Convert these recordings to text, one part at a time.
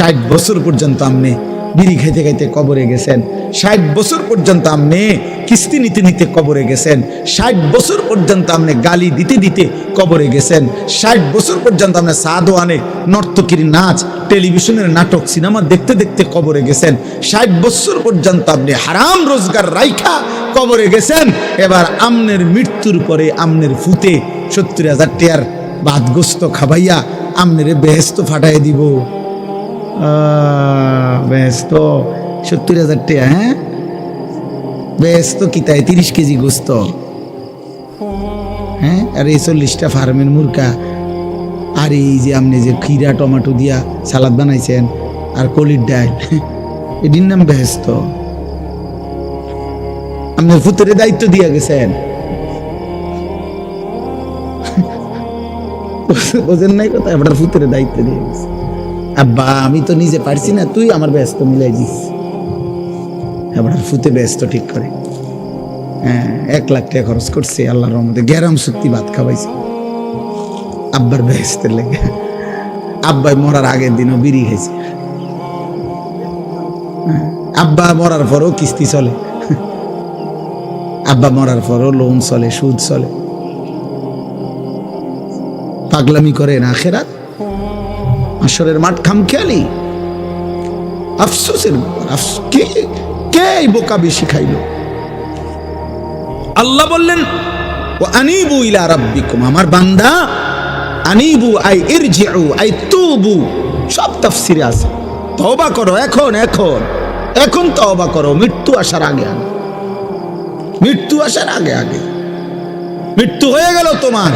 60 বছর পর্যন্ত আপনি বিড়ি খাইতে খাইতে কবরে গেছেন, 60 বছর পর্যন্ত আপনি কিস্তি নিতে নিতে কবরে গেছেন, 60 বছর পর্যন্ত আপনি গালি দিতে দিতে কবরে গেছেন, 60 বছর পর্যন্ত আপনি সাদোয়ানে নর্তকীর নাচ, টেলিভিশনের নাটক, সিনেমা দেখতে দেখতে কবরে গেছেন, 60 বছর পর্যন্ত আপনি হারাম রোজগার রাইখা কবরে গেছেন। এবার আমনের মৃত্যুর পরে আমনের ফুতে 70,000 টাকার ভাতগোস্ত খাবাইয়া আমনের বেহেস্ত ফাটাই দিব। বেহেস্ত 70,000 টাকা, হ্যাঁ বেহেস্ত কি তাই 30 কেজি গোস্ত, হ্যাঁ আর এই 40টা ফার্মের মুরগা, আর এই যে আপনি যে খিরা টমেটো দিয়া সালাদ বানাইছেন আর কলির ডাল, এটির নাম বেহেস্ত। আপনি ফুতের দায়িত্ব দিয়া গেছেন, বোঝেন নাই কথা, আপনার ফুতের দায়িত্ব দিয়ে গেছে। আব্বা আমি তো নিজে পারছি না, তুই আমার ব্যস্ত মিলাই দিস। আপনার ফুতে ব্যস্ত ঠিক করে, হ্যাঁ 1 লাখ টাকা খরচ করছে, আল্লাহর রহমতে গ্যারাম শক্তি ভাত খাওয়াইছে আব্বার ব্যস্তের লেগে। আব্বাই মরার আগের দিনও বিড়ি খাইছে, আব্বা মরার পরও কিস্তি চলে, আব্বা মরার পরও লোন চলে, সুদ চলে। পাগলামি করেন আখেরাত, আসরের মাঠ খামখেয়ালি, আফসোসের কে বোকা বেশি খাইল। আল্লাহ বললেন ও আনিবু ইলা রাব্বিকুম, আমার বান্দা আনিবু আই ইরজিউ আই তুবু, সব তাফসিরে আছে। তওবা করো, এখন এখন এখন তওবা করো, মৃত্যু আসার আগে আগে, মৃত্যু আসার আগে আগে। মৃত্যু হয়ে গেল তোমার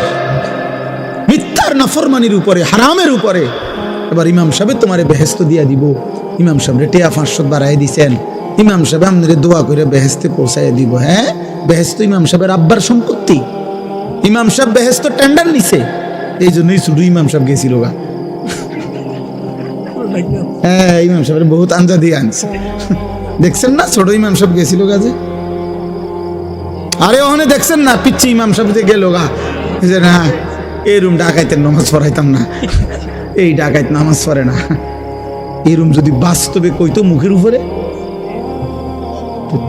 মিথ্যার নাফরমানির উপরে, হারামের উপরে। এবার ইমাম সাহেব তোমারে বেহেস্ত দিয়া দিব। ইমাম সাহেবরে টিয়া 500 বাড়াই দিছেন, ইমাম সাহেব আপনারে দোয়া করে বেহেস্তে পৌঁছাই দিব। হ্যাঁ বেহেস্ত ইমাম সাহেবের আব্বার সম্পত্তি, ইমাম সাহেব বেহেস্ত টেন্ডার নিছে, এই জন্যই শুধু ইমাম সাহেব গেছিল গা। হ্যাঁ ইমাম সাহেবের বহুত আঞ্জা দিয়ে আনছে, দেখছেন না ছোট ইমাম সাহেব গেছিল গাছে। আরে ওখানে দেখছেন না পিচ্ছি ইমাম সাহেব গেল গা, যে না এই রুম ডাকাইতেন নামাজ পড়াইতাম না, এই ডাকাইত নামাজ পড়ে না, এই রুম যদি বাস্তবে কইতো মুখের উপরে,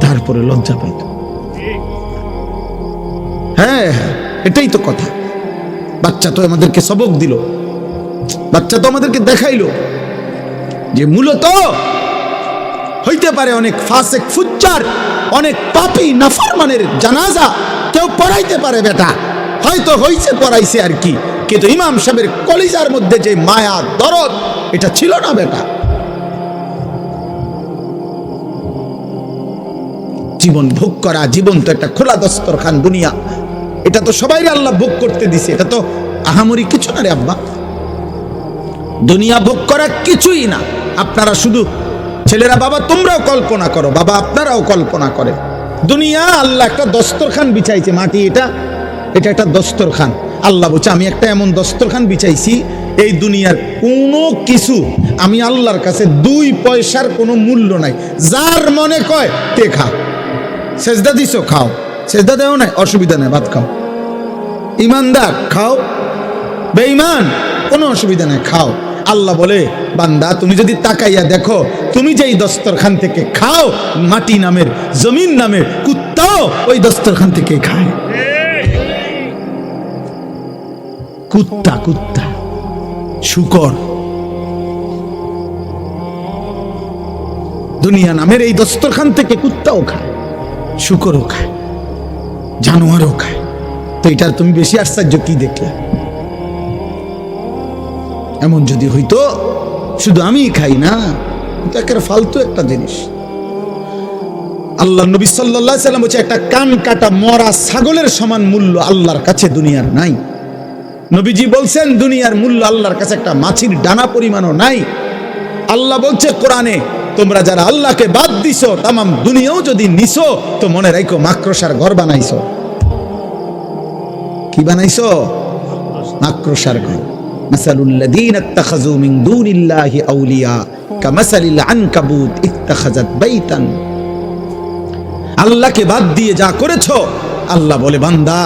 তারপরে লজ্জা পাইত। হ্যাঁ এটাই তো কথা। বাচ্চা তো আমাদেরকে সবক দিল, বাচ্চা তো আমাদেরকে দেখাইলো যে মূলত হইতে পারে অনেক ফাসেক ফুজ্জার, অনেক পাপী নাফরমানের জানাজা কেউ পড়াইতে পারে বেটা, হয়তো হইছে পড়াইছে আর কি, কিন্তু ইমাম সাহেবের কলিজার মধ্যে যে মায়া দরদ এটা ছিল না বেটা। জীবন ভোগ করা, জীবন তো একটা খোলা দস্তরখান দুনিয়া, এটা তো সবাই আল্লাহ ভোগ করতে দিছে, এটা তো আহামরি কিছু না রে আব্বা। দুনিয়া ভোগ করা কিছুই না। আপনারা শুধু ছেলেরা, বাবা তোমরাও কল্পনা করো, বাবা আপনারাও কল্পনা করেন, দুনিয়া আল্লাহ একটা দস্তরখান বিছাইছে, মাটি এটা একটা দস্তরখান। আল্লাহ বলছে আমি একটা এমন দস্তরখান বিছাইছি, এই দুনিয়ার কোনো কিছু আমি আল্লাহর কাছে 2 পয়সার কোনো মূল্য নাই। যার মনে কয় তে খা, সেজদা দিছো খাও, সেজদা দেও নাই অসুবিধা নাই, ভাত খাও। ইমানদার খাও, বেঈমান কোনো অসুবিধা নাই খাও। আল্লাহ বলে বান্দা তুমি যদি তাকাইয়া দেখো, তুমি যেই দস্তরখান থেকে খাও, মাটি নামের জমিন নামের কুত্তাও ওই দস্তরখান থেকে খায়। কুত্তা কুত্তা শুকর, দুনিয়া নামের এই দস্তরখান থেকে কুত্তাও খায়, শুকরও খায়, জানোয়ারও খায়। তো এটার তুমি বেশি আশ্চর্য কি দেখলে? এমন যদি হইতো শুধু আমি খাই না, এটা একটা ফালতু একটা জিনিস। আল্লাহ নবী সাল্লাল্লাহু আলাইহি সাল্লাম বলেছে একটা কান কাটা মরা ছাগলের সমান মূল্য আল্লাহর কাছে দুনিয়ার নাই। নবীজি বলছেন দুনিয়ার মূল্য আল্লাহর কাছে একটা মাছির ডানা পরিমাণও নাই। আল্লাহ বলছে কোরআনে, তোমরা যারা আল্লাহকে বাদ দিছো, তামাম দুনিয়াও যদি নিছো তো মনে রাখো মাকড়সার ঘর বানাইছো। কি বানাইছো? মাকড়সার ঘর। মাসালুল লাযীনা ইত্তাখাযু মিন দুনিল্লাহি আউলিয়া কামাসালিল আনকাবুত ইত্তাখাযাত বাইতান। আল্লাহকে বাদ দিয়ে যা করেছো, আল্লাহ বলে বান্দা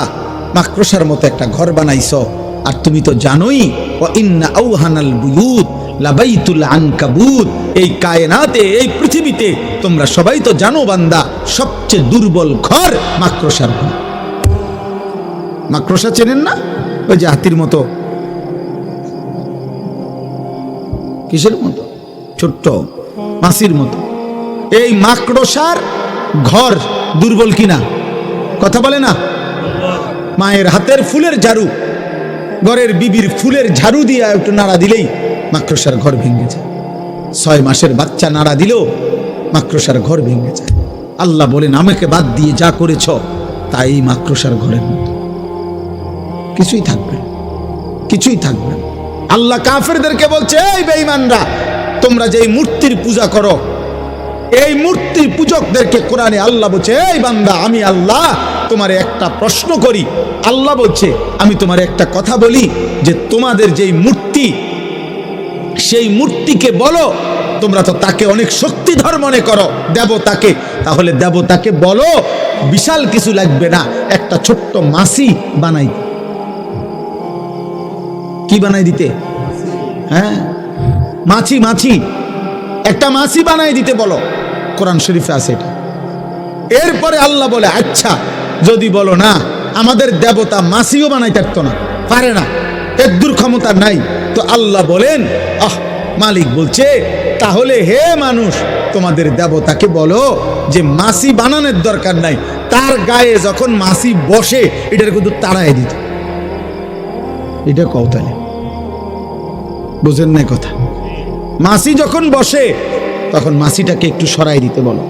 মাকড়সার মতো একটা ঘর বানাইছো। আর তুমি তো জানোই ওয়া ইন্না আওহানাল বুয়ুত লাবাইতুল আনকাবুত, এই কায়নাতে, এই পৃথিবীতে তোমরা সবাই তো জানো বান্দা, সবচেয়ে দুর্বল ঘর মাকড়সার ঘর। মাকড়সা চেনেন না? ওই যে হাতির মতো, কিসের মতো? ছোট্ট মাছির মতো। এই মাকড়সার ঘর দুর্বল কিনা? কথা বলে না? মায়ের হাতের ফুলের ঝাড়ু, ঘরের বিবির ফুলের ঝাড়ু দিয়ে একটু নাড়া দিলেই মাকড়সার ঘর ভেঙে যায়। 6 মাসের বাচ্চা নাড়া দিলেও মাকড়সার ঘর ভেঙে যায়। আল্লাহ বলেন, আমাকে বাদ দিয়ে যা করেছ তাই মাকড়সার ঘরের মতো, কিছুই থাকবে, কিছুই থাকবে। আল্লাহ কাফেরদেরকে বলছে, এই বেঈমানরা, তোমরা যে মূর্তির পূজা করো, এই মূর্তি পূজকদেরকে কোরআনে আল্লাহ বলছে, এই বান্দা, আমি আল্লাহ তোমারে একটা প্রশ্ন করি। আল্লাহ বলছে, আমি তোমার একটা কথা বলি, যে তোমাদের যেই মূর্তি, সেই মূর্তিকে বলো, তোমরা তো তাকে অনেক শক্তিধর মনে করো দেবতাকে, তাহলে দেবতাকে বলো বিশাল কিছু লাগবে না, একটা ছোট্ট মাছি বানাই। কি বানাই দিতে? হ্যাঁ, মাছি, মাছি, একটা মাছি বানাই দিতে বলো। কোরআন শরীফে আছে এটা। এরপরে আল্লাহ বলে, আচ্ছা যদি বলো না আমাদের দেবতা মাছিও বানাই পারতো না, পারে না, এর দূর ক্ষমতা নাই, তো আল্লাহ বলেন, মালিক বলছে, তাহলে হে মানুষ, তোমাদের দেবতাকে বলো যে মাছি বানানোর দরকার নাই, তার গায়ে যখন মাছি বসে এটার কিন্তু তাড়াই দিত। এটা কৌতালে বুঝেন না কথা? মাছি যখন বসে তখন মাছিটাকে একটু সরাই দিতে বলো।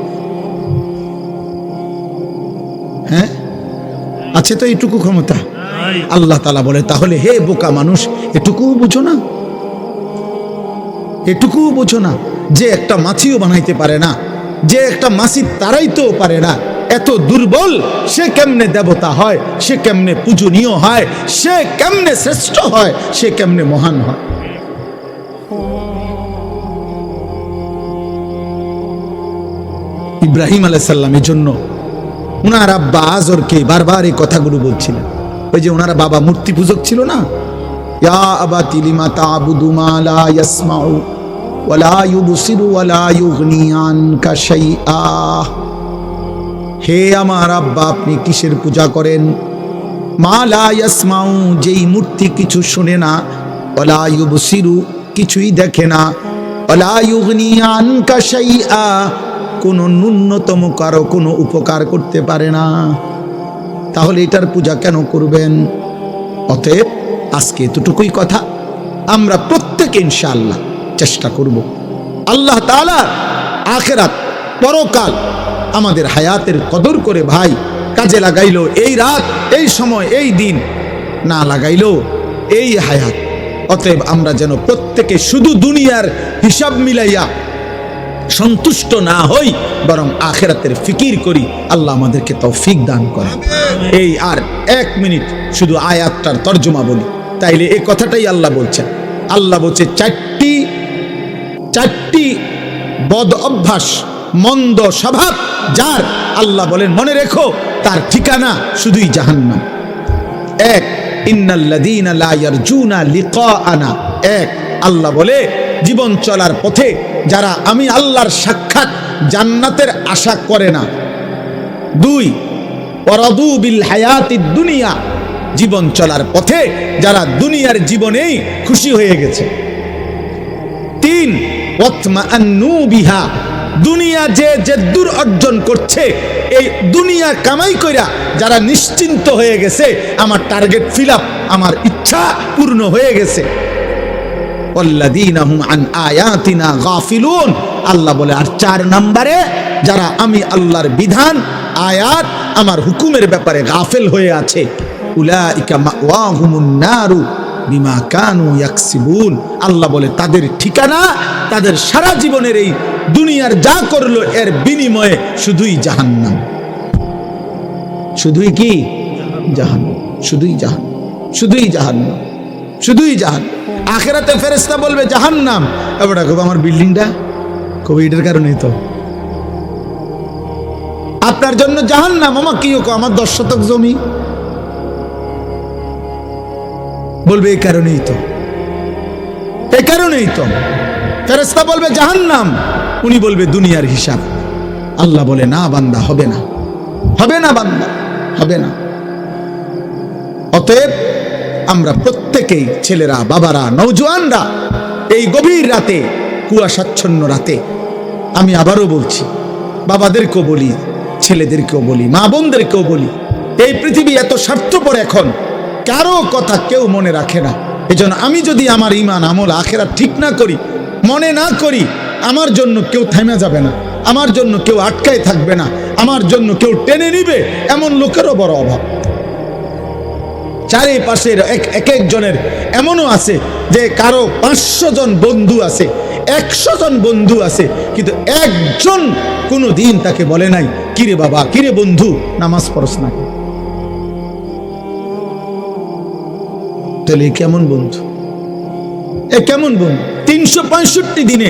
হ্যাঁ, আছে তো এইটুকু ক্ষমতা? আল্লাহ তাআলা বলে, তাহলে হে বোকা মানুষ, এটুকু বুঝো না? এটুকু বুঝো না যে একটা মাছিও বানাইতে পারে না, যে একটা মাছি তাড়াইতেও পারে না, এত দুর্বল সে কেমনে দেবতা হয়, সে কেমনে পূজনীয় হয়, সে কেমনে শ্রেষ্ঠ হয়, সে কেমনে মহান হয়? ইব্রাহিম আলাইহিস সালামের জন্য উনার আব্বা আজরকে বারবার এই কথাগুলো বলছিলেন। ওই যে ওনারা বাবা মূর্তি পূজক ছিল না, ইয়া আবাতি লিমা তা'বুদু মা লা ইয়াসমাউ ওয়া লা ইউবসিরু ওয়া লা ইউগনি আনকা শাইআ। হে আমার আব্বা, আপনি কিসের পূজা করেন? মা লা ইয়াসমাউ, যেই মূর্তি কিছু শুনে না, ওয়া লা ইউবসিরু, কিছুই দেখে না, ওয়া লা ইউগনি আনকা শাইআ, কোনো ন্যূনতম কারো কোনো উপকার করতে পারে না। তাহলে এটার পূজা কেন করবেন? অতএব আজকে এতটুকুই কথা, আমরা প্রত্যেকে ইনশাআল্লাহ চেষ্টা করব আল্লাহ তাআলা আখিরাত পরকাল আমাদের হায়াতের কদর করে ভাই কাজে লাগাইলো। এই রাত, এই সময়, এই দিন না লাগাইলো এই হায়াত। অতএব আমরা যেন প্রত্যেকে শুধু দুনিয়ার হিসাব মিলাইয়া সন্তুষ্ট না হই, বরং আখিরাতের ফিকির করি। আল্লাহ আমাদেরকে তৌফিক দান করে। এই আর 1 মিনিট শুধু আয়াতটার তর্জমা বলি, তাইলে এই কথাটাই আল্লাহ বলছেন। আল্লাহ বলছে, চারটি বদ অভ্যাস, মন্দ স্বভাব যার, আল্লাহ বলেন মনে রেখো তার ঠিকানা শুধুই জাহান্নাম। 1, ইন্নাল্লাযীনা লা ইয়ারজুনা লিকাআনা। 1, আল্লাহ বলে জীবন চলার পথে যারা আমি আল্লাহর সাক্ষাৎ জান্নাতের আশা করে না। 2, ওয়ারাদু বিল হায়াতিদ দুনিয়া, জীবন চলার পথে যারা দুনিয়ার জীবনেই খুশি হয়ে গেছে। 3, ওয়াতমাআন্নু বিহা, দুনিয়া যে দূর অর্জন করছে, এই দুনিয়া কামাই কইরা যারা নিশ্চিন্ত হয়ে গেছে, আমার টার্গেট ফিল আপ, আমার ইচ্ছা পূর্ণ হয়ে গেছে। ওয়াল্লাযীনা হুম আন আয়াতিনা গাফিলুন, আল্লাহ বলে আর 4 নম্বরে যারা আমি আল্লাহর বিধান, আয়াত, আমার হুকুমের ব্যাপারে গাফেল হয়ে আছে, উলাইকা মাওয়াহুমুন নারু বিমা কানু ইয়াকসিবুন। আল্লাহ বলে তাদের ঠিকানা, তাদের সারা জীবনের এই দুনিয়ার যা করলো এর বিনিময়ে শুধুই জাহান্নাম। শুধুই কি জাহান্নাম? শুধুই জাহান্নাম, শুধুই জাহান্নাম, শুধুই জাহান্নাম। আখিরাতে ফেরেশতা বলবে জাহান্নাম, এবারে কবে আমার বিল্ডিংটা, কবে এটার কারণেই তো আপনার জন্য জাহান্নাম, আমার কি আমার 10 শতক জমি, বলবে এই কারণেই তো। এই কারণেই তো ফেরেশতা বলবে জাহান্নাম, উনি বলবে দুনিয়ার হিসাব। আল্লাহ বলে না বান্দা, হবে না, হবে না বান্দা, হবে না। অতএব আমরা প্রত্যেকেই, ছেলেরা, বাবারা, নওজোয়ানরা, এই গভীর রাতে, কুয়াশাচ্ছন্ন রাতে, আমি আবারও বলছি, বাবাদেরকেও বলি, ছেলেদেরকেও বলি, মা বোনদেরকেও বলি, এই পৃথিবী এত স্বার্থপর, এখন কারো কথা কেউ মনে রাখে না। এজন্য আমি যদি আমার ঈমান, আমল, আখিরাত ঠিক না করি, মনে না করি, আমার জন্য কেউ থেমে যাবে না, আমার জন্য কেউ আটকায় থাকবে না, আমার জন্য কেউ টেনে নিবে, এমন লোকেরও বড় অভাব। চারিপাশের এক একজনের এমনও আছে যে কারো 500 জন বন্ধু আছে, 100 জন বন্ধু আছে, কিন্তু একজন কোনো দিন তাকে বলে নাই, কিরে বাবা, কিরে বন্ধু, নামাজ পড়স না? তাহলে কেমন বন্ধু? কেমন বন্ধু? 365 দিনে,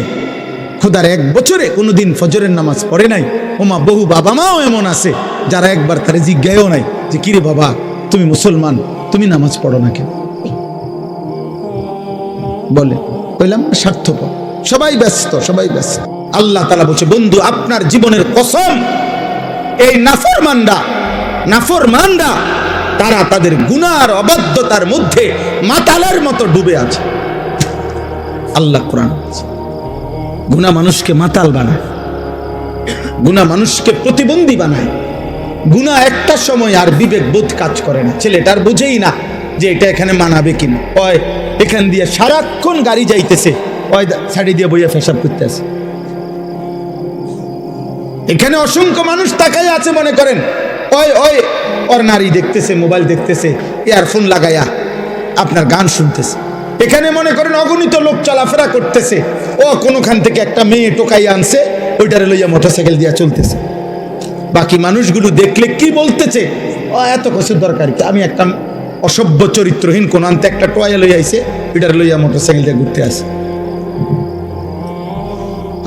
খোদার 1 বছরে কোনোদিন ফজরের নামাজ পড়ে নাই। ওমা, বহু বাবা মাও এমন আছে যারা একবার তারে জিজ্ঞাসাও নাই যে কিরে বাবা, তুমি মুসলমান, তুমি নামাজ পড়ো না কেন? বলে বললাম স্বার্থপর, সবাই ব্যস্ত, সবাই ব্যস্ত। আল্লাহ তাআলা বলছে, বন্ধু আপনার জীবনের কসম, এই নাফরমানরা তারা তাদের গুনার অবাধ্যতার মধ্যে মাতালের মতো ডুবে আছে। আল্লাহ কোরআন বলছে, গুনাহ মানুষকে মাতাল বানায়, গুনাহ মানুষকে প্রতিবন্ধী বানায়। গুনাহ একটা সময় আর বিবেক বোধ কাজ করে না, ছেলেটার বুঝেই না যে এটা এখানে মানাবে কিনা। ওই এখান দিয়ে সারাক্ষণ গাড়ি যাইতেছে, ওই ছাড়ি দিয়ে বইয়া পেশাব করতে আছে। এখানে অসংখ্য মানুষ তাকাই আছে, মনে করেন ওই ওর নারী দেখতেছে, মোবাইল দেখতেছে, ইয়ারফোন লাগাইয়া আপনার গান শুনতেছে। এখানে মনে করেন অগণিত লোক চলাফেরা করতেছে, ও কোনোখান থেকে একটা মেয়ে টোকাইয়া আনছে, ওইটারে লইয়া মোটরসাইকেল দিয়া চলতেছে। বাকি মানুষগুলো দেখলে কি বলতেছে, ও এত কিছুর দরকার কি, আমি একটা অসভ্য চরিত্রহীন কোন আনতে একটা টোয়া লইয়া আইছে, ওইটারে লইয়া মোটরসাইকেল দিয়ে ঘুরতে আসে।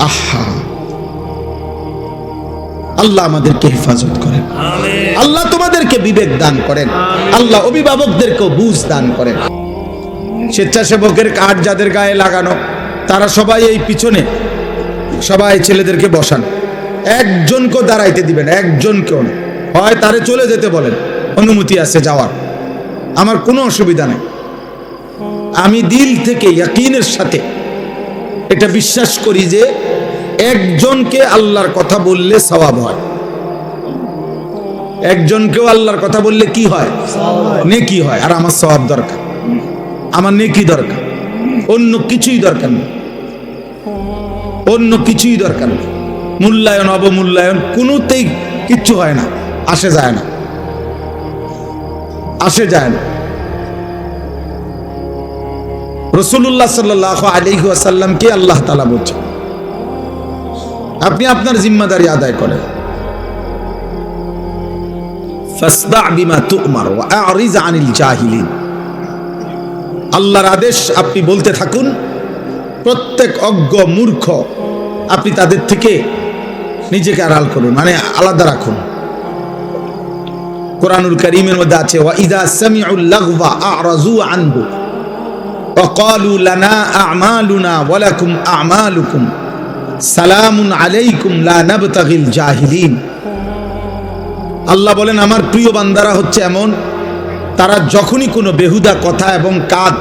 আহা, আল্লাহ আমাদেরকে হেফাজত করেন, আল্লাহ তোমাদেরকে বিবেক দান করেন, আল্লাহ অভিভাবকদেরকেও বুঝ দান করেন। স্বেচ্ছাসেবকের কার্ড যাদের গায়ে লাগানো, তারা সবাই এই পিছনে সবাই ছেলেদেরকে বসান, একজনকেও দাঁড়াইতে দিবেন, একজনকেও না। হয় তারে চলে যেতে বলেন, অনুমতি আছে যাওয়ার, আমার কোনো অসুবিধা নেই। আমি দিল থেকে ইয়াকিনের সাথে এটা বিশ্বাস করি যে একজনকে আল্লাহর কথা বললে সওয়াব হয়, একজনকেও আল্লাহর কথা বললে কি হয়, নেকি হয়। আর আমার সওয়াব দরকার, আমার নেকি দরকার, অন্য কিছুই দরকার নেই, অন্য কিছুই দরকার নেই। মূল্যায়ন অবমূল্যায়ন কোনোতেই কিচ্ছু হয় না, আসে যায় না, আসে যায় না। রাসূলুল্লাহ সাল্লাল্লাহু আলাইহি ওয়াসাল্লামকে আল্লাহ তাআলা বলছেন, আপনি আপনার জিম্মাদারি আদায় করেন। ফাসদা বিমা তু'মার ওয়া আ'রিজ আনিল জাহিলিন। আল্লাহর আদেশ আপনি বলতে থাকুন, প্রত্যেক অজ্ঞ মূর্খ আপনি তাদের থেকে নিজেকে আড়াল করুন, মানে আলাদা রাখুন। কোরআনুল কারীমের মধ্যে আছে, ওয়া ইযা সামিউল লাগওয়া আ'রাযু আনহু ওয়া ক্বালু লানা আ'মালুনা ওয়া লাকুম আ'মালুকুম সালামুন আলাইকুম লা নাবতাগিল জাহিলিন। আল্লাহ বলেন, আমার প্রিয় বান্দারা হচ্ছে এমন, তারা যখনই কোনো বেহুদা কথা এবং কাজ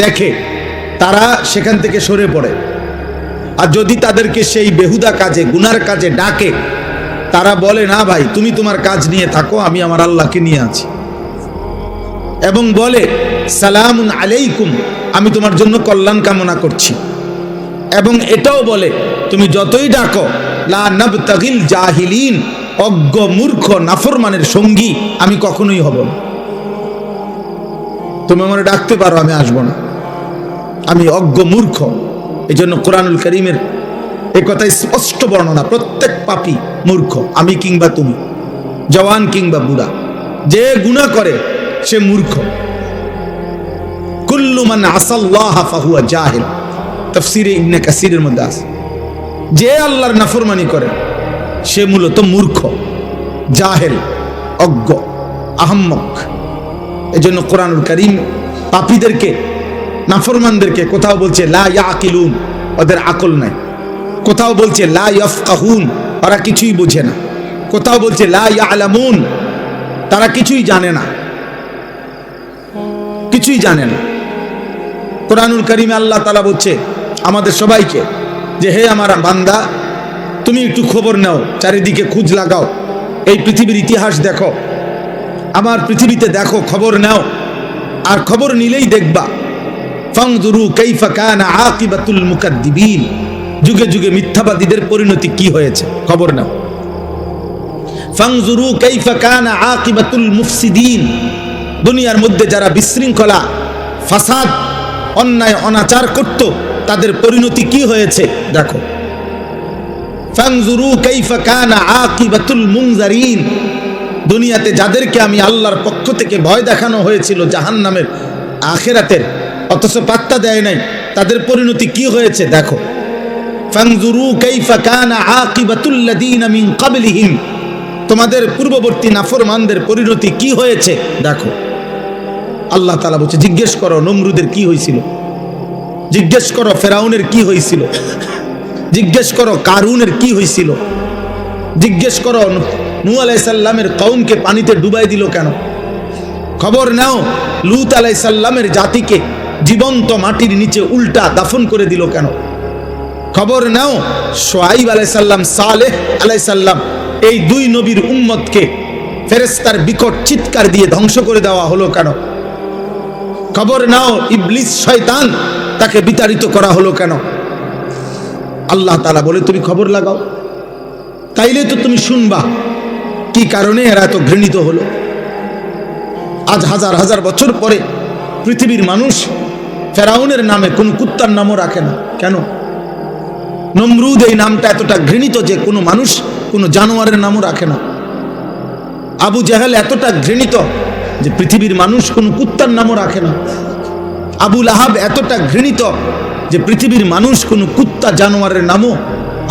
দেখে তারা সেখান থেকে সরে পড়ে, আর যদি তাদেরকে সেই বেহুদা কাজে, গুনার কাজে ডাকে, তারা বলে না ভাই তুমি তোমার কাজ নিয়ে থাকো, আমি আমার আল্লাহকে নিয়ে আছি, এবং বলে সালামুন আলাইকুম, আমি তোমার জন্য কল্যাণ কামনা করছি। এবং এটাও বলে তুমি যতই ডাকো লা নাবতাগিল জাহিলিন, অজ্ঞ মূর্খ নাফরমানের সঙ্গী আমি কখনোই হব না। তুমি আমারে ডাকতে পারো, আমি আসবো না, আমি অজ্ঞ মূর্খ। এই জন্য কোরআনুল কারীমের এই কথাই স্পষ্ট বর্ণনা, প্রত্যেক পাপী মূর্খ, আমি কিংবা তুমি, জওয়ান কিংবা বুড়া, যে গুনাহ করে সে মূর্খ। কুল্লু মান আসাল্লাহ ফাহুয়া জাহিল, তাফসীরে ইবনে কাসিরের মধ্যে আছে, যে আল্লাহর নাফরমানি করে সে মূলত মূর্খ, জাহেল, অজ্ঞ, আহম্মক। এই জন্য কোরআনুল কারীম পাপীদেরকে নাফরমানদেরকে, কোথাও বলছে লা ইয়াকিলুন, ওদের আকল নাই। কোথাও বলছে লা ইয়াফকাহুন, ওরা কিছুই বোঝে না। কোথাও বলছে লা ইয়ালামুন, তারা কিছুই জানে না, কিছুই জানে না। কোরআনুল কারীমে আল্লাহ তাআলা বলছে আমাদের সবাইকে যে হে আমার বান্দা, তুমি একটু খবর নাও, চারিদিকে খোঁজ লাগাও, এই পৃথিবীর ইতিহাস দেখো, আমার পৃথিবীতে দেখো, খবর নাও। আর খবর নিলেই দেখবা ফানজুরু কাইফা কানা আকিবাতুল মুকাদ্দিবিন, যুগে যুগে মিথ্যাবাদীদের পরিণতি কি হয়েছে, খবর নাও। ফানজুরু কাইফা কানা আকিবাতুল মুফসিদিন, দুনিয়ার মধ্যে যারা বিশৃঙ্খলা, ফাসাদ, অন্যায় অনাচার করত, তাদের পরিণতি কি হয়েছে দেখো। ফানজুরু কাইফা কানা আকিবাতুল মুনজারিন, দুনিয়াতে যাদেরকে আমি আল্লাহর পক্ষ থেকে ভয় দেখানো হয়েছিল জাহান্নামের, আখিরাতের, অথচ পাত্তা দেয় নাই, তাদের পরিণতি কি হয়েছে দেখো। ফানজুরু কাইফা কানা আকিবাতুল লাযিনা মিন ক্বাবলিহিম, তোমাদের পূর্ববর্তী নাফরমানদের পরিণতি কি হয়েছে দেখো। আল্লাহ তাআলা বলছে জিজ্ঞেস করো নমরুদের কি হয়েছিল, জিজ্ঞেস করো ফেরাউনের কি হয়েছিল, জিজ্ঞেস করো কারুনের কি হয়েছিল, জিজ্ঞেস করো নূহ আলাইহিস সালামের কওমকে পানিতে ডুবাই দিল কেন, খবর নাও লূত আলাইহিস সালামের জাতিকে জীবন্ত মাটির নিচে উল্টা দাফন করে দিল কেন, খবর নাও শুআয়ব আলাইহিস সালাম, সালেহ আলাইহিস সালাম, এই দুই নবীর উম্মতকে ফেরেশতার বিকট চিৎকার দিয়ে ধ্বংস করে দেওয়া হলো কেন, খবর নাও ইবলিস শয়তান, তাকে বিতাড়িত করা হলো কেন। আল্লাহ তাআলা বলে তুমি খবর লাগাও, তাইলে তো তুমি শুনবা কি কারণে এরা এত ঘৃণিত হলো। আজ হাজার হাজার বছর পরে পৃথিবীর মানুষ ফেরাউনের নামে কোনো কুত্তার নামও রাখে না কেন? নমরুদ এই নামটা এতটা ঘৃণিত যে কোনো মানুষ কোনো জানোয়ারের নামও রাখে না। আবু জাহেল এতটা ঘৃণিত যে পৃথিবীর মানুষ কোনো কুত্তার নামও রাখে না। আবু লাহাব এতটা ঘৃণিত যে পৃথিবীর মানুষ কোনো কুত্তা জানোয়ারের নামও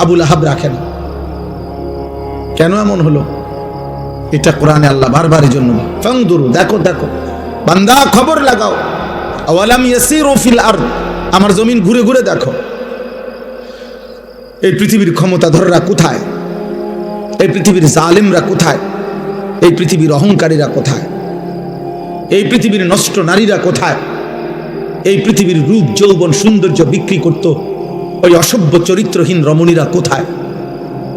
আবু লাহাব রাখে না। কেন এমন হলো? এটা কোরআনে আল্লাহ বারবার এই জন্য ফানজুরু, দেখো দেখো বান্দা খবর লাগাও। আওয়ালাম ইয়াসিরু ফিল আরদ, আমার জমিন ঘুরে ঘুরে দেখো এই পৃথিবীর ক্ষমতাধররা কোথায়, এই পৃথিবীর জালেমরা কোথায়, এই পৃথিবীর অহংকারীরা কোথায়, এই পৃথিবীর নষ্ট নারীরা কোথায়, এই পৃথিবীর রূপ যৌবন সৌন্দর্য বিক্রি করত ওই অসভ্য চরিত্রহীন রমণীরা কোথায়,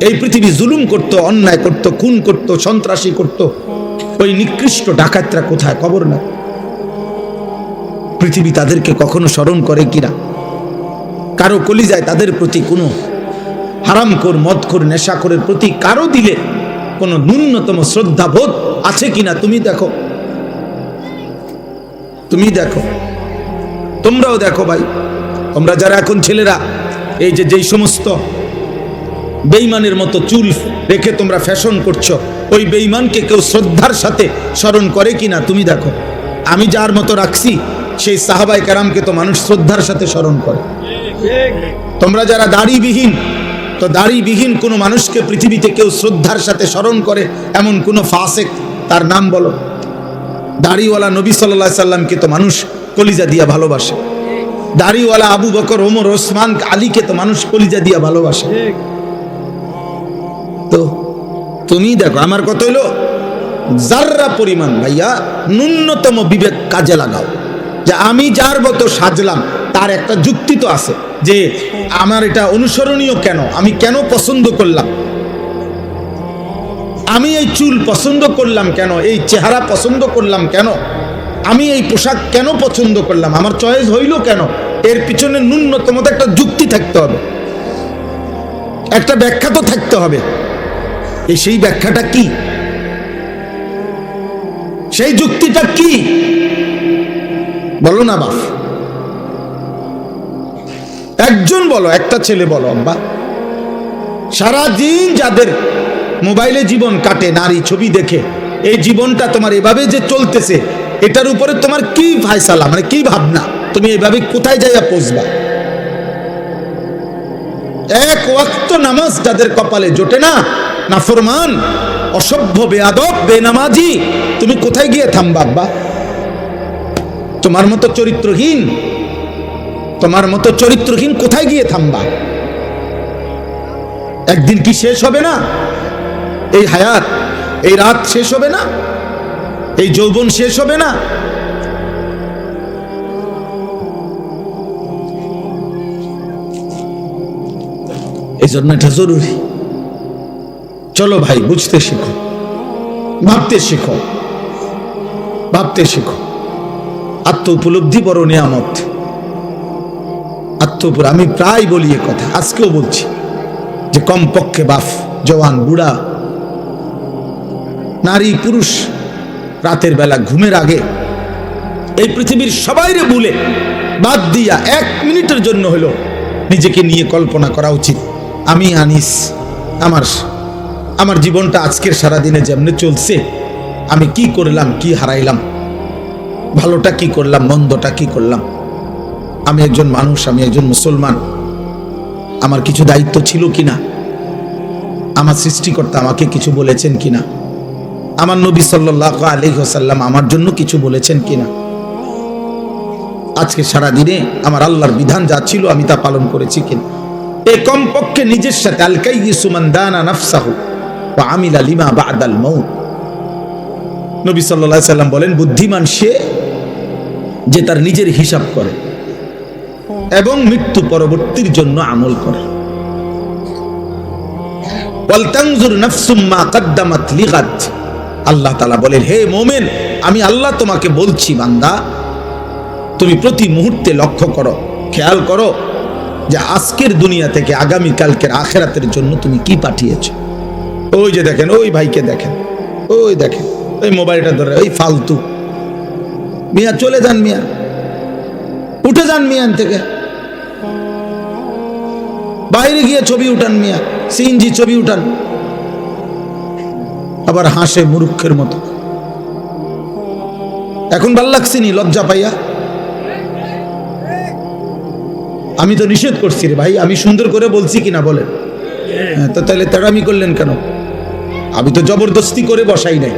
এই পৃথিবী জুলুম করত, অন্যায় করত, খুন করত, সন্ত্রাসী করত ওই নিকৃষ্ট ডাকাতরা কোথায়, খবর না। পৃথিবী তাদেরকে কখনো স্মরণ করে কিনা? কারো কলিজায় তাদের প্রতি কোনো হারামখোর, মদখোর, নেশাখোরের প্রতি কারো দিলে কোনো ন্যূনতম শ্রদ্ধাবোধ আছে কিনা তুমি দেখো, তুমি দেখো, তোমরাও দেখো ভাই। তোমরা যারা এখন ছেলেরা এই যে যেই সমস্ত বেঈমানের মতো চুল রেখে তোমরা ফ্যাশন করছো, ওই বেঈমানকে কেউ শ্রদ্ধার সাথে স্মরণ করে কিনা তুমি দেখো। আমি যার মতো রাখছি সেই সাহাবায়ে কেরামকে তো মানুষ শ্রদ্ধার সাথে স্মরণ করে। তোমরা যারা দাড়িবিহীন, তো দাড়িবিহীন কোনো মানুষকে পৃথিবীতে কেউ শ্রদ্ধার সাথে স্মরণ করে এমন কোনো ফাসেক তার নাম বলো। দাড়িওয়ালা নবী সাল্লাল্লাহু আলাইহি সাল্লামকে তো মানুষ কলিজা দিয়া ভালোবাসে। দাড়িওয়ালা আবু বকর, ওমর, ওসমান, আলীকে তো মানুষ কলিজা দিয়া ভালোবাসে। তো তুমি দেখো, আমার কথা হইলো যাররা পরিমাণ ভাইয়া ন্যূনতম বিবেক কাজে লাগাও, যে আমি যার মতো সাজলাম তার একটা যুক্তি তো আছে, যে আমার এটা অনুসরণীয় কেন, আমি কেন পছন্দ করলাম, আমি এই চুল পছন্দ করলাম কেন, এই চেহারা পছন্দ করলাম কেন, আমি এই পোশাক কেন পছন্দ করলাম, আমার চয়েস হইল কেন, এর পিছনে ন্যূনতম একটা যুক্তি থাকতে হবে, একটা ব্যাখ্যা তো থাকতে হবে। সেই ব্যাখ্যাটা কি, সেই যুক্তিটা কি বলো না বাপ, একজন বলো, একটা ছেলে বলো। আব্বা সারাদিন যাদের মোবাইলে জীবন কাটে নারী ছবি দেখে, এই জীবনটা তোমার এভাবে যে চলতেছে, এটার উপরে তোমার কি ফায়সালা, মানে কি ভাবনা, তুমি এভাবে কোথায় যাইয়া পৌঁছবা? এক ওয়াক্ত নামাজ যাদের কপালে জোটে না, নাফরমান, অসভ্য, বেয়াদব, বেনামাজি, তুমি কোথায় গিয়ে থামবা? আব্বা তোমার মতো চরিত্রহীন তোমার মতো চরিত্রহীন কোথায় গিয়ে থামবা? একদিন কি শেষ হবে না? এই হায়াত, এই রাত শেষ হবে না? এই যৌবন শেষ হবে না? এই জন্য এটা জরুরি। চলো ভাই, বুঝতে শিখো, ভাবতে শিখো, ভাবতে শিখো। আত্ম উপলব্ধি বড় নিয়ামত। আমি প্রায় বলি এ কথা, আজকেও বলছি যে কমপক্ষে বাপ, জওয়ান, বুড়া, নারী, পুরুষ রাতের বেলা ঘুমের আগে এই পৃথিবীর সবাইরে ভুলে বাদ দিয়া 1 মিনিটের জন্য হলো নিজেকে নিয়ে কল্পনা করা উচিত। আমি আনিস, আমার জীবনটা আজকের সারাদিনে যেমনি চলছে, আমি কি করলাম, কি হারাইলাম, ভালোটা কি করলাম, মন্দটা কি করলাম। আমি একজন মানুষ, আমি একজন মুসলমান, আমার কিছু দায়িত্ব ছিল কিনা, আমার সৃষ্টিকর্তা আমাকে কিছু বলেছেন কিনা, আমার নবী সাল্লাল্লাহু আলাইহি ওয়াসাল্লাম আমার জন্য কিছু বলেছেন কিনা। আজকে সারাদিনে আমার আল্লাহর বিধান যা ছিল আমি তা পালন করেছি কিনা। এই কমপক্ষে নিজের সাথে আল কাইয়িসু মান দানা নাফসাহু ওয়া আমিলা লিমা বা'দাল মাউত। নবী সাল্লাল্লাহু আলাইহি ওয়াসাল্লাম বলেন, বুদ্ধিমান সে যে তার নিজের হিসাব করে এবং মৃত্যু পরবর্তীর জন্য আমল করে। ওয়াল তানজুর নাফসুম মা কদ্দামাত লিগাদ। আল্লাহ তাআলা বলেন, হে মুমিন, আমি আল্লাহ তোমাকে বলছি বান্দা, তুমি প্রতি মুহূর্তে লক্ষ্য করো, খেয়াল করো যে আজকের দুনিয়া থেকে আগামী কালকের আখিরাতের জন্য তুমি কি পাঠিয়েছো। ওই যে দেখেন, ওই ভাইকে দেখেন, ওই দেখেন, ওই মোবাইলটা ধরে, ওই ফালতু মিয়া, চলে যান মিয়া, উঠে যান মিয়ান থেকে, বাইরে গিয়ে ছবি উঠান মিয়া, সিএনজি ছবি উঠান, আবার হাসে মূর্খের মতো। এখন ভাল লাগছে নি লজ্জা পাইয়া? আমি তো নিষেধ করছি রে ভাই, আমি সুন্দর করে বলছি কিনা বলেন? তো তাহলে তেড়ামি করলেন কেন? আমি তো জবরদস্তি করে বসাই নাই,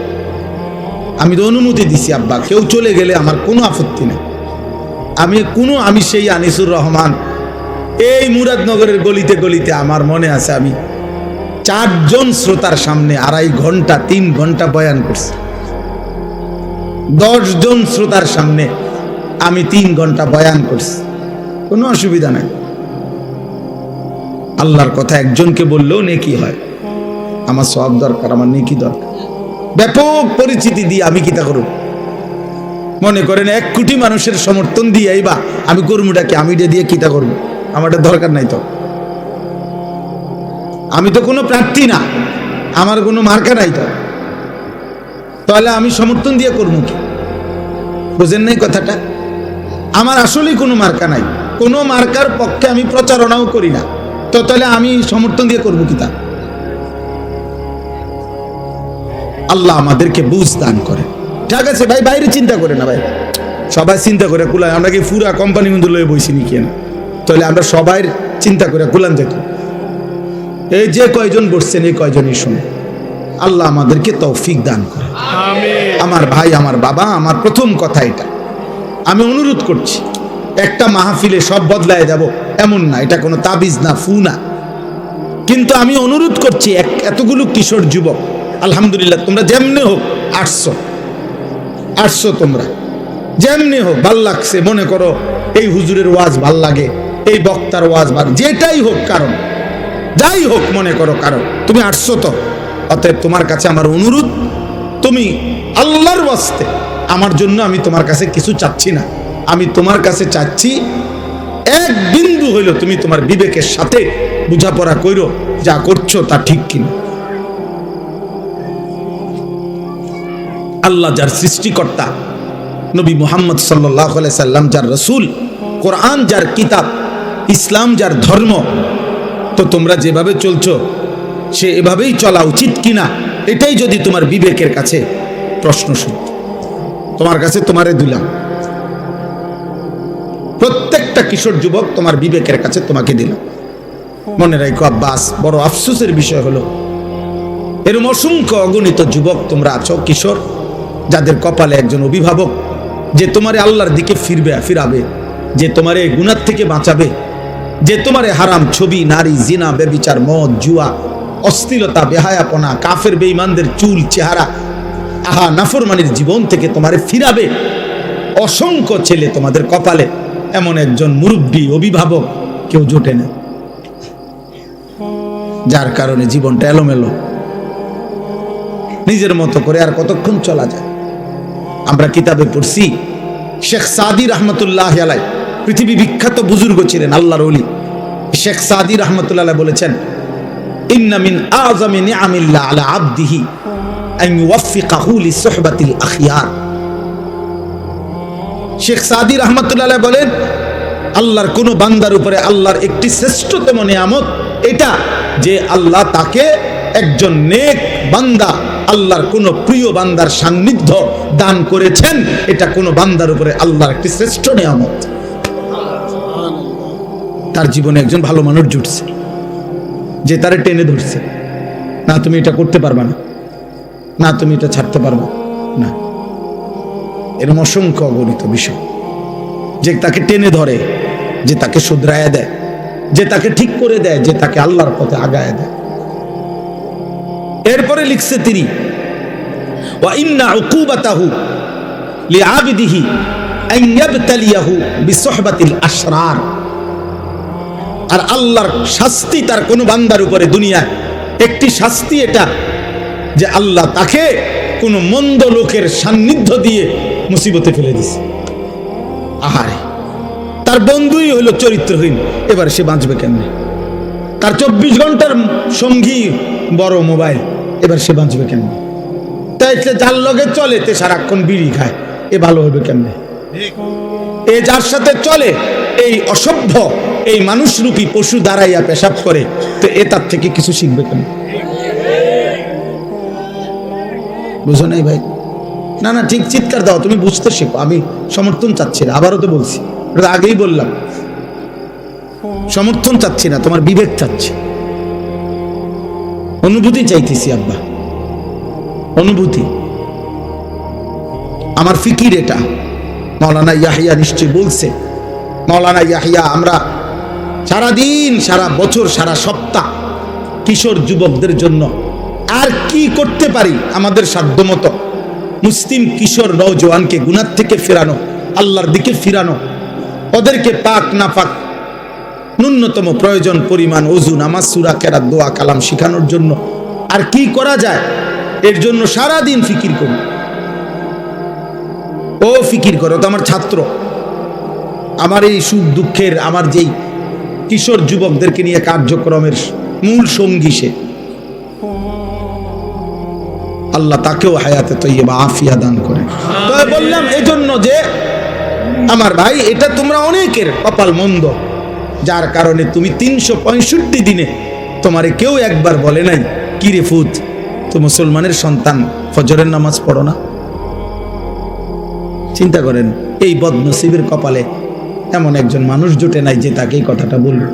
আমি তো অনুমতি দিছি। আব্বা, কেউ চলে গেলে আমার কোনো আপত্তি নেই। আমি সেই আনিসুর রহমান, এই মুরাদনগরের গলিতে গলিতে আমার মনে আছে আমি 4 জন শ্রোতার সামনে 2.5 ঘন্টা 3 ঘন্টা বয়ান করছি। 10 জন শ্রোতার সামনে আমি 3 ঘন্টা বয়ান করছি, কোনো অসুবিধা নাই। আল্লাহর কথা একজনকে বললেও নেকি হয়। আমার সওয়াব দরকার, আমার নেকি দরকার। ব্যাপক পরিচিতি দিয়ে আমি কি তা করব? মনে করেন 1 কোটি মানুষের সমর্থন দিয়ে আইবা, আমি কর্মীটাকে আমি দিয়ে কিতা করব? আমারটা দরকার নাই তো। আমি তো কোনো প্রার্থী না, আমার কোনো মার্কা নাই তো, তাহলে আমি সমর্থন দিয়ে করবো কি? বুঝেন নাই কথাটা? আমার আসলেই কোনো মার্কা নাই, কোনো মার্কার পক্ষে আমি প্রচারণাও করি না, তো তাহলে আমি সমর্থন দিয়ে করবো কি? তা আল্লাহ আমাদেরকে বুঝ দান করে। ঠিক আছে ভাই, বাইরে চিন্তা করে না ভাই, সবাই চিন্তা করে কুলায়। আমরা কি পুরা কোম্পানি মধ্যে লয়ে বইছি নি কেন? তাহলে আমরা সবাই চিন্তা করে কুলান যেত। এই যে কয়জন বসছেন, এই কয়জনই শুনে আল্লাহ আমাদেরকে তৌফিক দান করে। আমার ভাই, আমার বাবা, আমার প্রথম কথা এটা, আমি অনুরোধ করছি, একটা মাহফিলে সব বদলায় যাব এমন না, এটা কোনো তাবিজ না, ফু না, কিন্তু আমি অনুরোধ করছি এতগুলো কিশোর যুবক, আলহামদুলিল্লাহ তোমরা যেমনি হোক আসছো, তোমরা যেমনি হোক ভাল লাগছে, মনে করো এই হুজুরের ওয়াজ ভাল লাগে, এই বক্তার ওয়াজ ভাল, যেটাই হোক কারণ, যাই হোক মনে করো কারণ, তুমি আসছো তো, অতএব তোমার কাছে আমার অনুরোধ, তুমি আল্লাহর ওয়াস্তে, আমার জন্য আমি তোমার কাছে কিছু চাচ্ছি না, আমি তোমার কাছে চাচ্ছি 1 বিন্দু হইল তুমি তোমার বিবেকের সাথে বুঝাপড়া কইরো, যা করছো তা ঠিক কিনা। আল্লাহ যার সৃষ্টিকর্তা, নবী মুহাম্মদ সাল্লাল্লাহু আলাইহি সাল্লাম যার রাসূল, কোরআন যার কিতাব, ইসলাম যার ধর্ম, তো তোমরা যেভাবে চলছো সে এভাবেই চলা উচিত কিনা, এটাই যদি তোমার বিবেকের কাছে প্রশ্ন শুন, তোমার কাছে তোমারে দিলাম, প্রত্যেকটা কিশোর যুবক তোমার বিবেকের কাছে তোমাকে দিলাম। মনে রাখো আব্বাস, বড় আফসোসের বিষয় হলো এরকম অসংখ্য অগণিত যুবক তোমরা আছো, কিশোর, যাদের কপালে একজন অভিভাবক যে তোমারে আল্লাহর দিকে ফিরাবে, যে তোমারে গুনাহ থেকে বাঁচাবে, যে তোমারে হারাম ছবি, নারী, জিনা, ব্যভিচার, মদ, জুয়া, অশ্লীলতা, বেহায়াপনা, কাফের বেঈমানদের চুল চেহারা, আহা নাফরমানির জীবন থেকে তোমারে ফিরাবে। অসংখ্য ছেলে তোমাদের কপালে, এমন একজন মুরব্বী অভিভাবক কেউ জোটে না, যার কারণে জীবনটা এলোমেলো, নিজের মতো করে আর কতক্ষণ চলা যায়। আমরা কিতাবে পড়ছি শেখ সাদি রহমতুল্লাহ আলাই, পৃথিবী বিখ্যাত বুজুর্গ ছিলেন, আল্লাহর ওলি। শেখ সাদি রহমতুল্লাহ বলেছেন, ইন্না মিন আযমি নিআমিল্লাহ আলা আবদিহি আন ইউওয়াফিকাহু লিসুহবাতিল আখিয়ার। শেখ সাদি রহমতুল্লাহ বলেন, আল্লাহর কোন বান্দার উপরে আল্লাহর একটি শ্রেষ্ঠতম নিয়ামত এটা যে আল্লাহ তাকে একজন নেক বান্দা, আল্লাহর কোন প্রিয় বান্দার সান্নিধ্য দান করেছেন। এটা কোন বান্দার উপরে আল্লাহর একটি শ্রেষ্ঠ নিয়ামত। তার জীবনে একজন ভালো মানুষ জুটছে, যে তারে টেনে ধরছে, না তুমি এটা করতে পারবা না, না তুমি এটা ছাড়তে পারবা না। এরকম অসংখ্য অগণিত বিষয়, যে তাকে টেনে ধরে, যে তাকে শুধরায়া দেয়, যে তাকে ঠিক করে দেয়, যে তাকে আল্লাহর পথে আগায় দেয়। এরপরে লিখছে তিনি, ওয়া ইন্না উকুবাতাহু লিআবিদিহি আন ইয়াবতালিয়াহু বিসুহবাতিল আশরার। আর আল্লাহর শাস্তি তার কোন বান্দার উপরে দুনিয়ায় একটি শাস্তি এটা, যে আল্লাহ তাকে কোন মন্দ লোকের সান্নিধ্য দিয়ে মুসিবতে ফেলে দিছে। আহারে, তার বন্ধুই হইল চরিত্রহীন, এবার সে বাঁচবে কেমনে? তার 24 ঘন্টার সঙ্গী বড় মোবাইল, এবার সে বাঁচবে কেমনে? তাই যার লগে চলে তে সারাক্ষণ বিড়ি খায়, এ ভালো হবে কেমনে? এ যার সাথে চলে এই অসভ্য, এই মানুষরূপী পশু দাঁড়াইয়া পেশাব করে, তো এ তার থেকে কিছু শিখবে কেন? বুঝো নাই ভাই? না না, ঠিক চিৎকার দাও, তুমি বুঝতে শেখো। আমি সমর্থন চাচ্ছি না, আবারও তো বলছি, এটা আগেই বললাম, সমর্থন চাচ্ছি না, তোমার বিবেক চাচ্ছি, অনুভূতি চাইতেছি আব্বা, অনুভূতি। আমার ফিকির এটা। মাওলানা ইয়াহিয়া নিশ্চয় বলছে, মাওলানা ইয়াহিয়া, আমরা সারাদিন, সারা বছর, সারা সপ্তাহ কিশোর যুবকদের জন্য আর কি করতে পারি আমাদের সাধ্যমতো, মুসলিম কিশোর নওজওয়ানকে গুনাহ থেকে ফেরানো, আল্লাহর দিকে ফিরানো, ওদেরকে পাক না পাক ন্যূনতম প্রয়োজন পরিমাণ ওযু, নামাজ, সূরা, কেরাত, দোয়া, কালাম শেখানোর জন্য আর কি করা যায়, এর জন্য সারাদিন ফিকির করি। ও ফিকির করো তো আমার ছাত্র, আমার এই সুখ দুঃখের, আমার যেই কিশোর যুবকদেরকে নিয়ে কার্যক্রমের মূল সঙ্গী সে। আল্লাহ তাকেও হায়াতে তৈয়বা আফিয়া দান করে। তো বললাম এই জন্য যে আমার ভাই, এটা তোমরা অনেকের কপাল মন্দ, যার কারণে তুমি 365 দিনে তোমারে কেউ একবার বলে নাই, কি রে ফুত, তো মুসলমানের সন্তান ফজরের নামাজ পড়ো না? চিন্তা করেন, এই বদনসিবের কপালে এমন একজন মানুষ জুটে নাই যে তাকে এই কথাটা বলবে।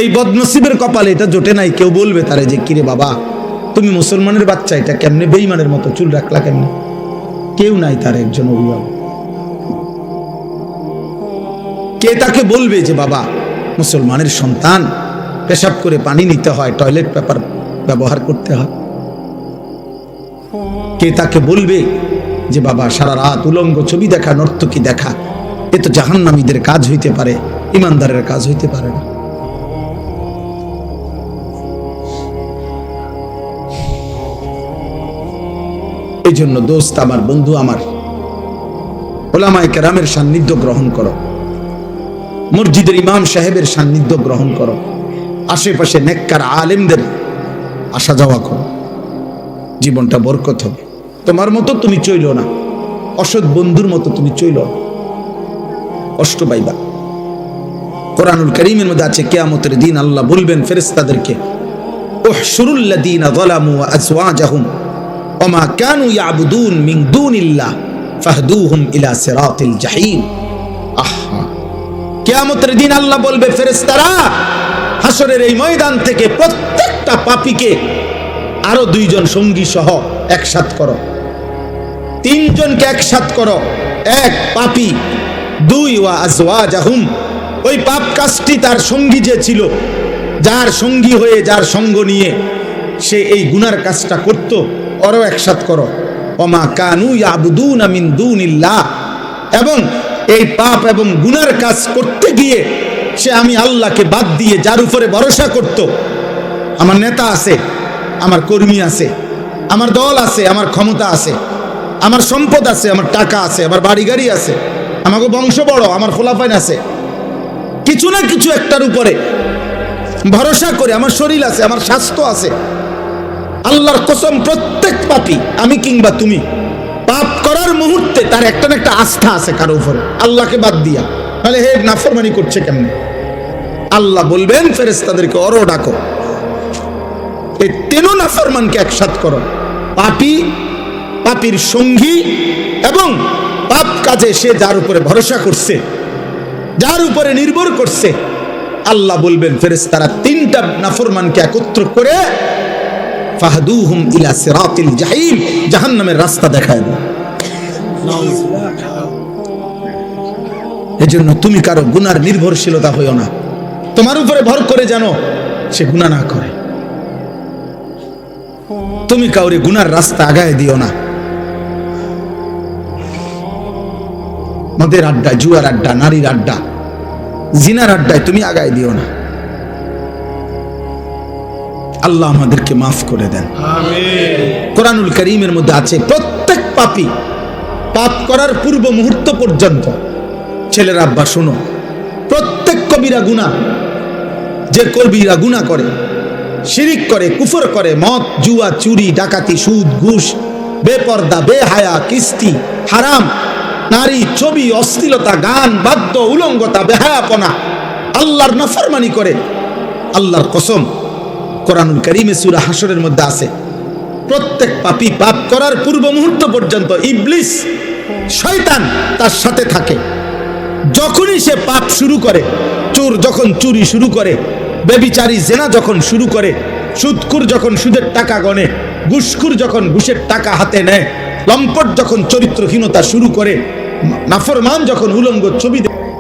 এই বদনসিবের কপালে এটা জোটে নাই, কেউ বলবে তারে যে কিরে বাবা, তুমি মুসলমানের বাচ্চা, এটা কেমনে বেঈমানের মতো চুল রাখলা কেমনে? কেউ নাই তার একজন অভিভাবক। কে তাকে বলবে যে বাবা, মুসলমানের সন্তান, পেশাব করে পানি নিতে হয়, টয়লেট পেপার ব্যবহার করতে হয়? কে তাকে বলবে যে বাবা, সারা রাত উলঙ্গ ছবি দেখা, নর্তকী দেখা, এ তো জাহান্নামীদের কাজ হইতে পারে, ইমানদারের কাজ হইতে পারে না। এই জন্য দোস্ত আমার, বন্ধু আমার, ওলামায়ে কেরামের সান্নিধ্য গ্রহণ করো, মসজিদের ইমাম সাহেবের সান্নিধ্য গ্রহণ করো, আশেপাশে নেককার আলেমদের আসা যাওয়া করো, জীবনটা বরকত হবে। তোমার মতো তুমি চইল না, অসৎ বন্ধুর মতো তুমি চইল না, কষ্ট পাইবা। কোরআনুল কারীমের মধ্যে আছে, কিয়ামতের দিন আল্লাহ বলবেন ফেরেশতাদেরকে, উহশুরুল লাযীনা যালামু ওয়া আযওয়াজাহুম ওয়া মা কানু ইয়াবুদুন মিন দুনিল্লাহ ফাহদুহুম ইলা সিরাতিল জাহিম। আহা, কিয়ামতের দিন আল্লাহ বলবে, ফেরেশতারা, হাসরের এই ময়দান থেকে প্রত্যেকটা পাপীকে আরো 2 জন সঙ্গী সহ একসাথ করো, 3 জনকে একসাথ করো, এক পাপী, দুই ওয়া আজওয়াজাহুম, ওই পাপ কাজটি তার সঙ্গী যে ছিল, যার সঙ্গী হয়ে যার সঙ্গ নিয়ে সে এই গুনার কাজটা করত, ওরও একসাথ করো। ওমা কানু ইয়াবুদুনা মিন দুনিল্লাহ, এবং এই পাপ এবং গুনার কাজ করতে গিয়ে সে আমি আল্লাহকে বাদ দিয়ে যার উপরে ভরসা করত, আমার নেতা আছে, আমার কর্মী আছে, আমার দল আছে, আমার ক্ষমতা আছে, আমার সম্পদ আছে, আমার টাকা আছে, আমার বাড়ি গাড়ি আছে, আমাকে বংশ বড়, আমার খোলাফাইন আছে, কিছু না কিছু একটার উপরে ভরসা করে, আমার শরীর আছে, আমার স্বাস্থ্য আছে। আল্লাহর কসম, প্রত্যেক পাপী, আমি কিংবা তুমি, পাপ করার মুহূর্তে তার একটা না একটা আস্থা আছে কারো উপরে, আল্লাহকে বাদ দিয়া। তাহলে হে নাফরমানি করছে কেমনে? আল্লাহ বলবেন ফেরেশতাদেরকে, ওরও ডাকো, এই তিনও নাফরমানকে একসাথ করো, পাপী, পাপীর সঙ্গী এবং পাপ কাজে সে যার উপরে ভরসা করছে, যার উপরে নির্ভর করছে। আল্লাহ বলবেন ফেরেশতারা তিনটা নাফরমানকে একত্র করে ফাহদুহুম ইলা সিরাতিল জাহিম, জাহান্নামের রাস্তা দেখায় দেন। এজন্য তুমি কারো গুনার নির্ভরশীলতা হইও না, তোমার উপরে ভর করে জানো সে গুনাহ না করে। তুমি কাউরে গুনার রাস্তা আগায় দিও না। মদের আড্ডা, জুয়ার আড্ডা, নারীর আড্ডা, জিনার আড্ডায় তুমি আগায় দিও না। আল্লাহ আমাদেরকে মাফ করে দেন, আমিন। কোরআনুল কারীমের মধ্যে আছে প্রত্যেক পাপী পাপ করার পূর্ব মুহূর্ত পর্যন্ত, ছেলের আব্বা শোনো, প্রত্যেক কবিরা গুনাহ, যে কবিরা গুনাহ করে, শিরিক করে, কুফর করে, মদ, জুয়া, চুরি, ডাকাতি, সুদ, ঘুষ, বেপর্দা, বেহায়া, কিস্তি, হারাম, নারী, ছবি, অশ্লীলতা, গান, বাদ্য, উলঙ্গতা, বেহায়াপনা, আল্লাহর নাফরমানি করে, আল্লাহর কসম, কোরআনুল কারীমে সূরা হাশরের মধ্যে আছে প্রত্যেক পাপী পাপ করার পূর্ব মুহূর্ত পর্যন্ত ইবলিস, শয়তান তার সাথে থাকে। যখনই সে পাপ শুরু করে, চোর যখন চুরি শুরু করে, ব্যভিচারী জেনা যখন শুরু করে, সুদখোর যখন সুদের টাকা গণে, ঘুষখোর যখন ঘুষের টাকা হাতে নেয়, লম্পট যখন চরিত্রহীনতা শুরু করে, নাফরমান যখন উলঙ্গ ছবি,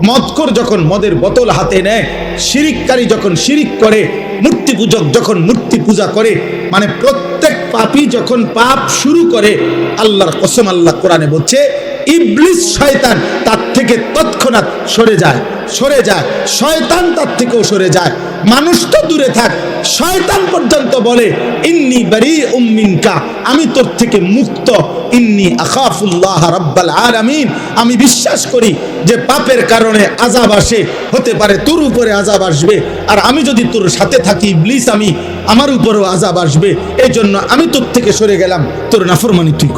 মদখোর যখন মদের বোতল হাতে নেয়, শিরিককারী যখন শিরিক করে, মূর্তি পূজক যখন মূর্তি পূজা করে, মানে প্রত্যেক পাপী যখন পাপ শুরু করে, আল্লাহর কসম, আল্লাহ কোরআনে বলছে ইবলিস, শয়তান তার থেকে তৎক্ষণাৎ সরে যায়, সরে যায়, শয়তান তার থেকেও সরে যায়। মানুষ তো দূরে থাক, শয়তান পর্যন্ত বলে ইন্নী বারীউম মিনকা, আমি তোর থেকে মুক্ত, ইন্নী আখাফুল্লাহ রাব্বাল আলামিন, আমি বিশ্বাস করি যে পাপের কারণে আযাব আসে, হতে পারে তোর উপরে আযাব আসবে, আর আমি যদি তোর সাথে থাকি ইবলিস, আমার উপরেও আযাব আসবে, এই জন্য আমি তোর থেকে সরে গেলাম, তোর নাফরমানি তুই কর।